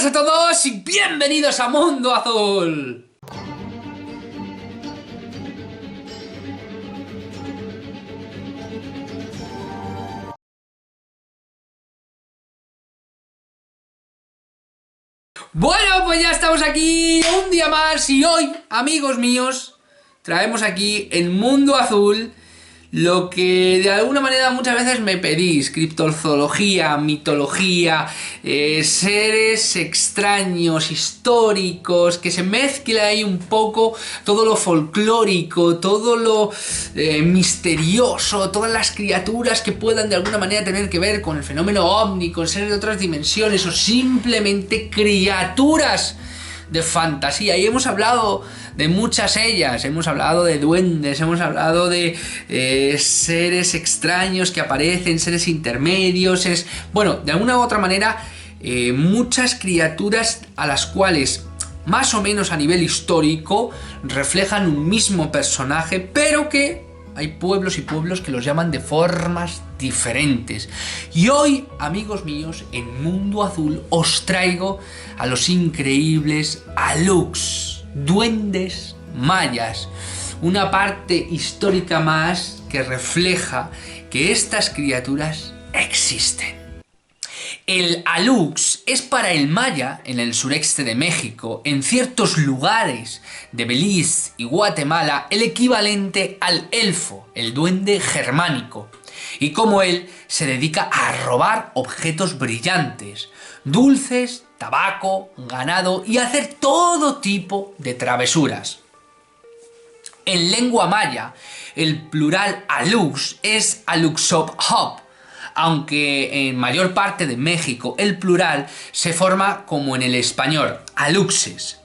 a todos y bienvenidos a Mundo Azul. Bueno, pues ya estamos aquí un día más y hoy, amigos míos, traemos aquí en Mundo Azul lo que de alguna manera muchas veces me pedís: criptozoología, mitología, seres extraños, históricos, que se mezcle ahí un poco todo lo folclórico, todo lo misterioso, todas las criaturas que puedan de alguna manera tener que ver con el fenómeno ovni, con seres de otras dimensiones o simplemente criaturas de fantasía. Y hemos hablado de muchas ellas, hemos hablado de duendes, hemos hablado de seres extraños que aparecen, seres intermedios, bueno, de alguna u otra manera, muchas criaturas a las cuales, más o menos a nivel histórico, reflejan un mismo personaje, pero que hay pueblos y pueblos que los llaman de formas diferentes. Y hoy, amigos míos, en Mundo Azul os traigo a los increíbles Alux, duendes mayas, una parte histórica más que refleja que estas criaturas existen. El Alux es para el maya, en el sureste de México, en ciertos lugares de Belice y Guatemala, el equivalente al elfo, el duende germánico. Y como él, se dedica a robar objetos brillantes, dulces, tabaco, ganado y hacer todo tipo de travesuras. En lengua maya, el plural Alux es Aluxophop, aunque en mayor parte de México el plural se forma como en el español, aluxes.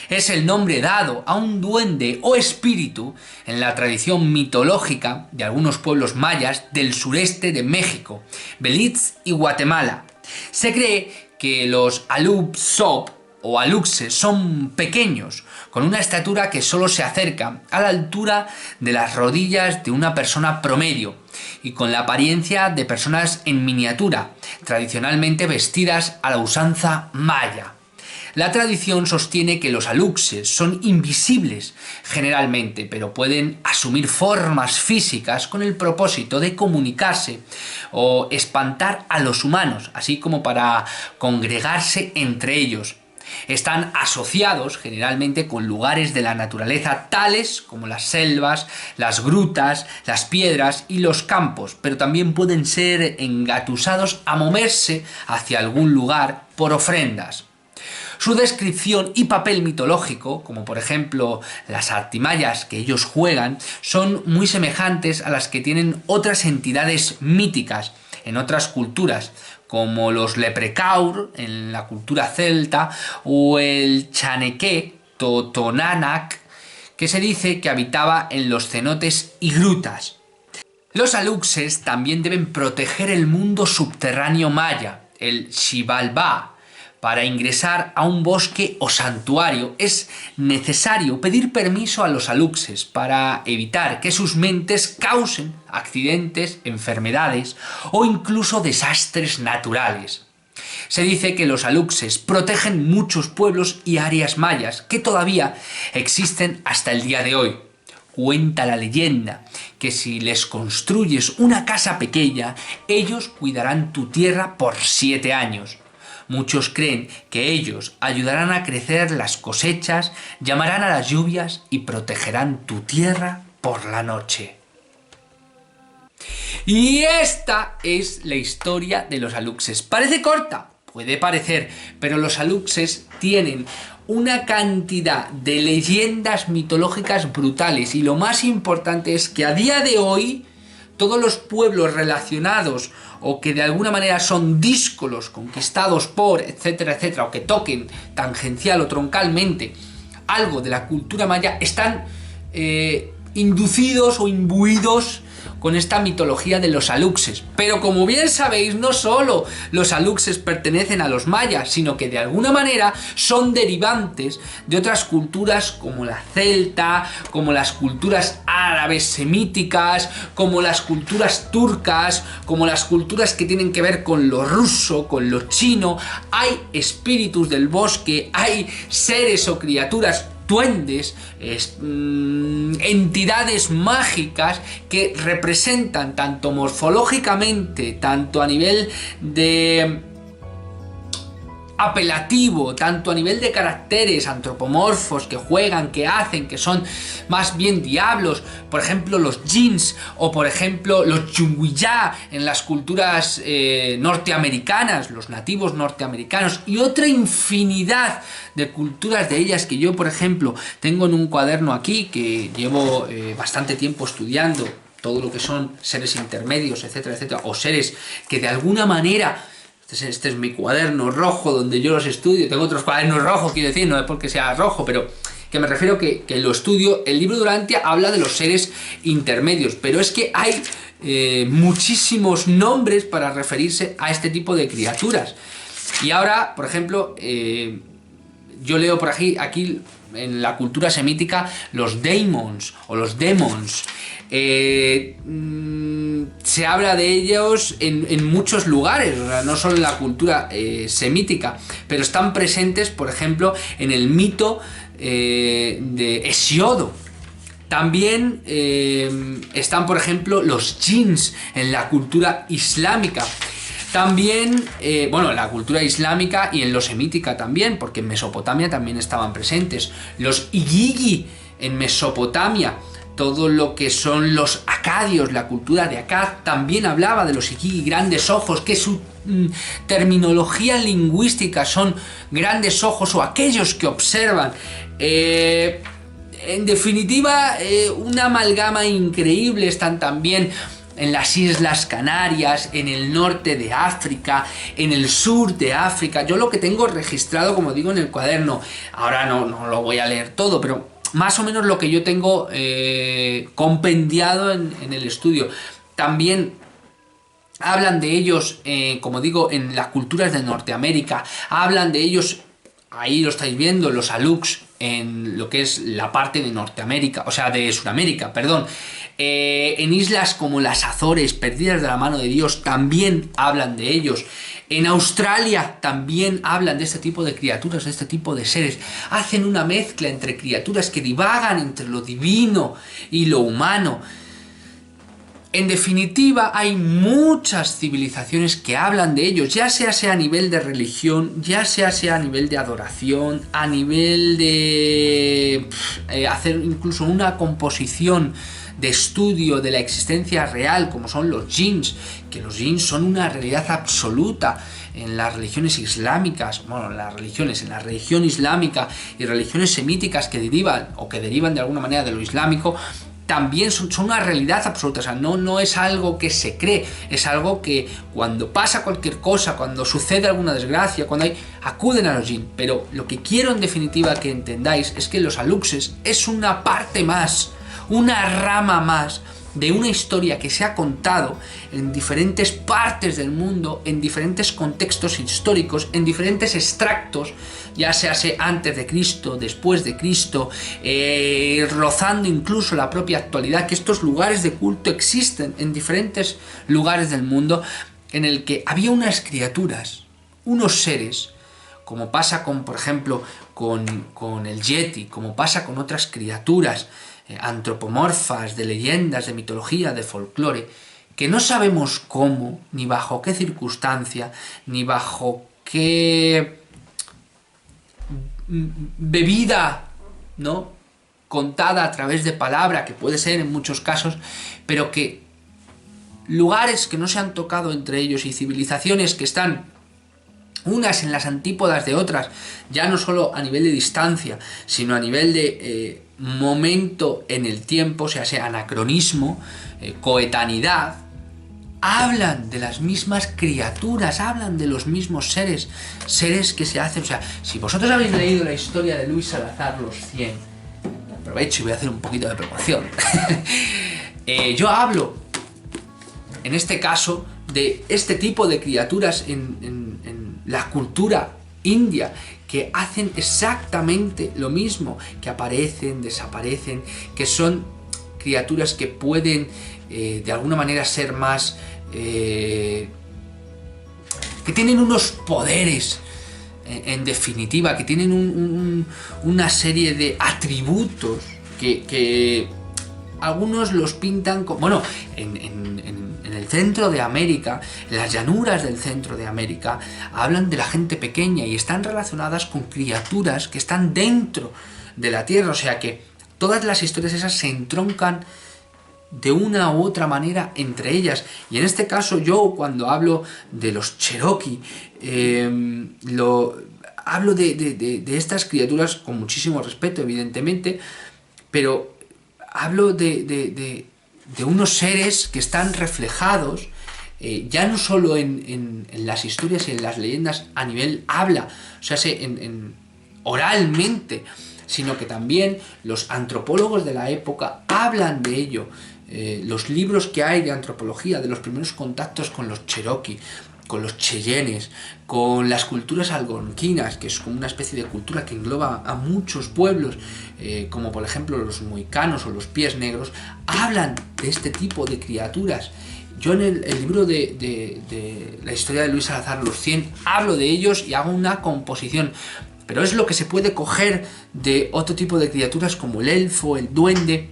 Es el nombre dado a un duende o espíritu en la tradición mitológica de algunos pueblos mayas del sureste de México, Belice y Guatemala. Se cree que los Aluxop o aluxes son pequeños, con una estatura que solo se acerca a la altura de las rodillas de una persona promedio y con la apariencia de personas en miniatura, tradicionalmente vestidas a la usanza maya. La tradición sostiene que los aluxes son invisibles generalmente, pero pueden asumir formas físicas con el propósito de comunicarse o espantar a los humanos, así como para congregarse entre ellos. Están asociados generalmente con lugares de la naturaleza tales como las selvas, las grutas, las piedras y los campos, pero también pueden ser engatusados a moverse hacia algún lugar por ofrendas. Su descripción y papel mitológico, como por ejemplo las artimallas que ellos juegan, son muy semejantes a las que tienen otras entidades míticas en otras culturas, como los leprecaur en la cultura celta o el chaneque totonac, que se dice que habitaba en los cenotes y grutas. Los aluxes también deben proteger el mundo subterráneo maya, el Xibalbá. Para ingresar a un bosque o santuario es necesario pedir permiso a los aluxes para evitar que sus mentes causen accidentes, enfermedades o incluso desastres naturales. Se dice que los aluxes protegen muchos pueblos y áreas mayas que todavía existen hasta el día de hoy. Cuenta la leyenda que si les construyes una casa pequeña, ellos cuidarán tu tierra por 7 años. Muchos creen que ellos ayudarán a crecer las cosechas, llamarán a las lluvias y protegerán tu tierra por la noche. Y esta es la historia de los aluxes. Parece corta, puede parecer, pero los aluxes tienen una cantidad de leyendas mitológicas brutales y lo más importante es que a día de hoy todos los pueblos relacionados o que de alguna manera son díscolos, conquistados por, etcétera, etcétera, o que toquen tangencial o troncalmente algo de la cultura maya, están inducidos o imbuidos con esta mitología de los aluxes. Pero como bien sabéis, no solo los aluxes pertenecen a los mayas, sino que de alguna manera son derivantes de otras culturas como la celta, como las culturas árabes semíticas, como las culturas turcas, como las culturas que tienen que ver con lo ruso, con lo chino. Hay espíritus del bosque, hay seres o criaturas, duendes, entidades mágicas que representan tanto morfológicamente, tanto a nivel de apelativo, tanto a nivel de caracteres antropomorfos que juegan, que hacen, que son más bien diablos, por ejemplo los jinns o por ejemplo los yunguiyá en las culturas norteamericanas, los nativos norteamericanos, y otra infinidad de culturas de ellas que yo, por ejemplo, tengo en un cuaderno aquí que llevo bastante tiempo estudiando, todo lo que son seres intermedios, etcétera, etcétera, o seres que de alguna manera... Este es mi cuaderno rojo donde yo los estudio. Tengo otros cuadernos rojos, quiero decir, no es porque sea rojo, pero que me refiero que lo estudio. El libro de Urantia habla de los seres intermedios, pero es que hay muchísimos nombres para referirse a este tipo de criaturas. Y ahora, por ejemplo, yo leo por aquí en la cultura semítica los daemons o los demons. Se habla de ellos en muchos lugares, o sea, no solo en la cultura semítica, pero están presentes, por ejemplo, en el mito de Hesiodo. También están, por ejemplo, los jinns en la cultura islámica. También, bueno, en la cultura islámica y en lo semítica también, porque en Mesopotamia también estaban presentes. Los Igigi en Mesopotamia. Todo lo que son los acadios, la cultura de Akkad, también hablaba de los Igigi, grandes ojos, que su terminología lingüística son grandes ojos o aquellos que observan. En definitiva, una amalgama increíble. Están también en las Islas Canarias, en el norte de África, en el sur de África. Yo lo que tengo registrado, como digo, en el cuaderno, ahora no lo voy a leer todo, pero más o menos lo que yo tengo compendiado en el estudio. También hablan de ellos, como digo, en las culturas de Norteamérica. Hablan de ellos, ahí lo estáis viendo, los alux, en lo que es la parte de Norteamérica, o sea, de Sudamérica, perdón. En islas como las Azores, perdidas de la mano de Dios, también hablan de ellos. En Australia también hablan de este tipo de criaturas, de este tipo de seres. Hacen una mezcla entre criaturas que divagan entre lo divino y lo humano. En definitiva, hay muchas civilizaciones que hablan de ellos, ya sea a nivel de religión, ya sea a nivel de adoración, a nivel de hacer incluso una composición de estudio de la existencia real, como son los jinns, que los jinns son una realidad absoluta en las religiones islámicas, bueno, en la religión islámica y religiones semíticas que derivan de alguna manera de lo islámico, también son una realidad absoluta. O sea, no es algo que se cree, es algo que cuando pasa cualquier cosa, cuando sucede alguna desgracia, acuden a los jinns. Pero lo que quiero en definitiva que entendáis es que los aluxes es una parte más, una rama más de una historia que se ha contado en diferentes partes del mundo, en diferentes contextos históricos, en diferentes extractos, ya sea antes de Cristo, después de Cristo, rozando incluso la propia actualidad, que estos lugares de culto existen en diferentes lugares del mundo, en el que había unas criaturas, unos seres, como pasa con, por ejemplo, con el Yeti, como pasa con otras criaturas antropomorfas, de leyendas, de mitología, de folclore, que no sabemos cómo, ni bajo qué circunstancia, ni bajo qué bebida, ¿no?, contada a través de palabra, que puede ser en muchos casos, pero que lugares que no se han tocado entre ellos y civilizaciones que están unas en las antípodas de otras, ya no solo a nivel de distancia, sino a nivel de momento en el tiempo, o sea anacronismo, coetaneidad, hablan de las mismas criaturas, hablan de los mismos seres que se hacen. O sea, si vosotros habéis leído la historia de Luis Salazar, Los 100, aprovecho y voy a hacer un poquito de promoción. Yo hablo en este caso, de este tipo de criaturas en la cultura india, que hacen exactamente lo mismo, que aparecen, desaparecen, que son criaturas que pueden de alguna manera ser más... que tienen unos poderes, en definitiva, que tienen una serie de atributos que algunos los pintan como... Bueno, en el centro de América, en las llanuras del centro de América, hablan de la gente pequeña y están relacionadas con criaturas que están dentro de la Tierra, o sea que todas las historias esas se entroncan de una u otra manera entre ellas. Y en este caso yo, cuando hablo de los Cherokee, hablo de estas criaturas con muchísimo respeto, evidentemente, pero hablo de unos seres que están reflejados ya no solo en las historias y en las leyendas a nivel habla, o sea, oralmente, sino que también los antropólogos de la época hablan de ello. Los libros que hay de antropología, de los primeros contactos con los Cherokee, con los Cheyennes, con las culturas algonquinas, que es como una especie de cultura que engloba a muchos pueblos, como por ejemplo los mohicanos o los pies negros, hablan de este tipo de criaturas. Yo en el libro de la historia de Luis Salazar, Los 100, hablo de ellos y hago una composición, pero es lo que se puede coger de otro tipo de criaturas como el elfo, el duende,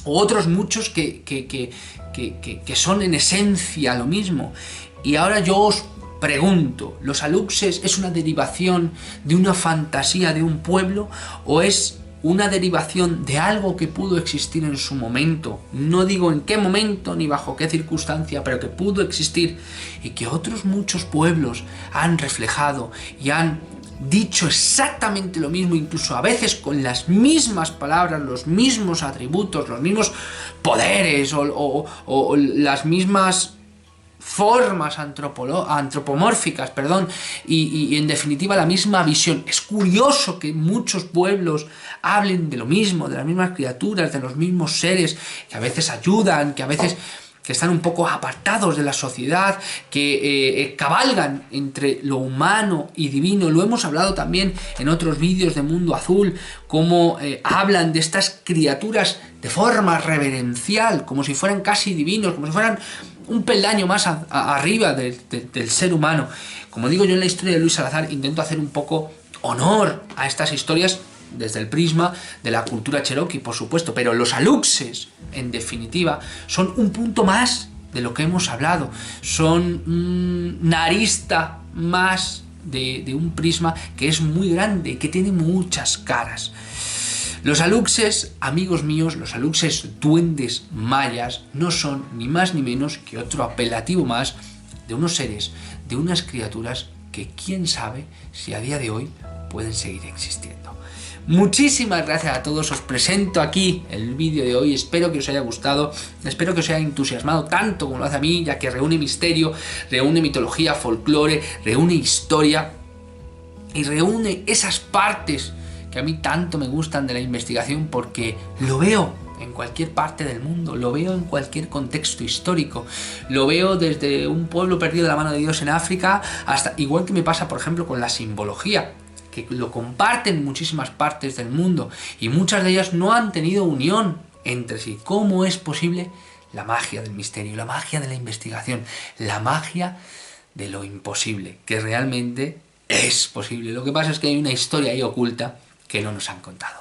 o otros muchos que son en esencia lo mismo. Y ahora yo os pregunto, ¿los aluxes es una derivación de una fantasía de un pueblo o es una derivación de algo que pudo existir en su momento? No digo en qué momento ni bajo qué circunstancia, pero que pudo existir y que otros muchos pueblos han reflejado y han dicho exactamente lo mismo, incluso a veces con las mismas palabras, los mismos atributos, los mismos poderes o las mismas formas antropomórficas, y en definitiva la misma visión. Es curioso que muchos pueblos hablen de lo mismo, de las mismas criaturas, de los mismos seres que a veces ayudan, que a veces que están un poco apartados de la sociedad, que cabalgan entre lo humano y divino. Lo hemos hablado también en otros vídeos de Mundo Azul, cómo hablan de estas criaturas de forma reverencial, como si fueran casi divinos, como si fueran un peldaño más arriba del ser humano. Como digo yo, en la historia de Luis Salazar intento hacer un poco honor a estas historias desde el prisma de la cultura cherokee, por supuesto, pero los aluxes, en definitiva, son un punto más de lo que hemos hablado, son una arista más de un prisma que es muy grande, que tiene muchas caras. Los aluxes, amigos míos, los aluxes duendes mayas, no son ni más ni menos que otro apelativo más de unos seres, de unas criaturas que quién sabe si a día de hoy pueden seguir existiendo. Muchísimas gracias a todos, os presento aquí el vídeo de hoy, espero que os haya gustado, espero que os haya entusiasmado tanto como lo hace a mí, ya que reúne misterio, reúne mitología, folclore, reúne historia y reúne esas partes que a mí tanto me gustan de la investigación, porque lo veo en cualquier parte del mundo, lo veo en cualquier contexto histórico, lo veo desde un pueblo perdido de la mano de Dios en África hasta, igual que me pasa por ejemplo con la simbología, que lo comparten muchísimas partes del mundo y muchas de ellas no han tenido unión entre sí. ¿Cómo es posible? La magia del misterio, la magia de la investigación, la magia de lo imposible, que realmente es posible. Lo que pasa es que hay una historia ahí oculta que no nos han contado.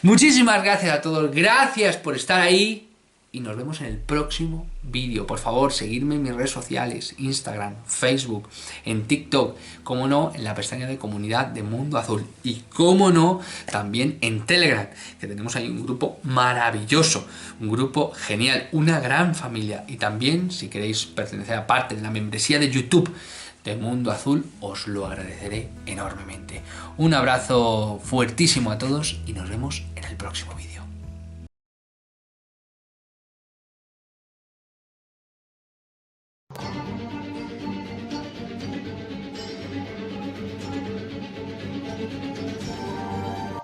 Muchísimas gracias a todos, gracias por estar ahí y nos vemos en el próximo vídeo. Por favor, seguidme en mis redes sociales, Instagram, Facebook, en TikTok, como no, en la pestaña de comunidad de Mundo Azul y como no, también en Telegram, que tenemos ahí un grupo maravilloso, un grupo genial, una gran familia. Y también, si queréis pertenecer a parte de la membresía de YouTube de Mundo Azul, os lo agradeceré enormemente. Un abrazo fuertísimo a todos y nos vemos en el próximo vídeo.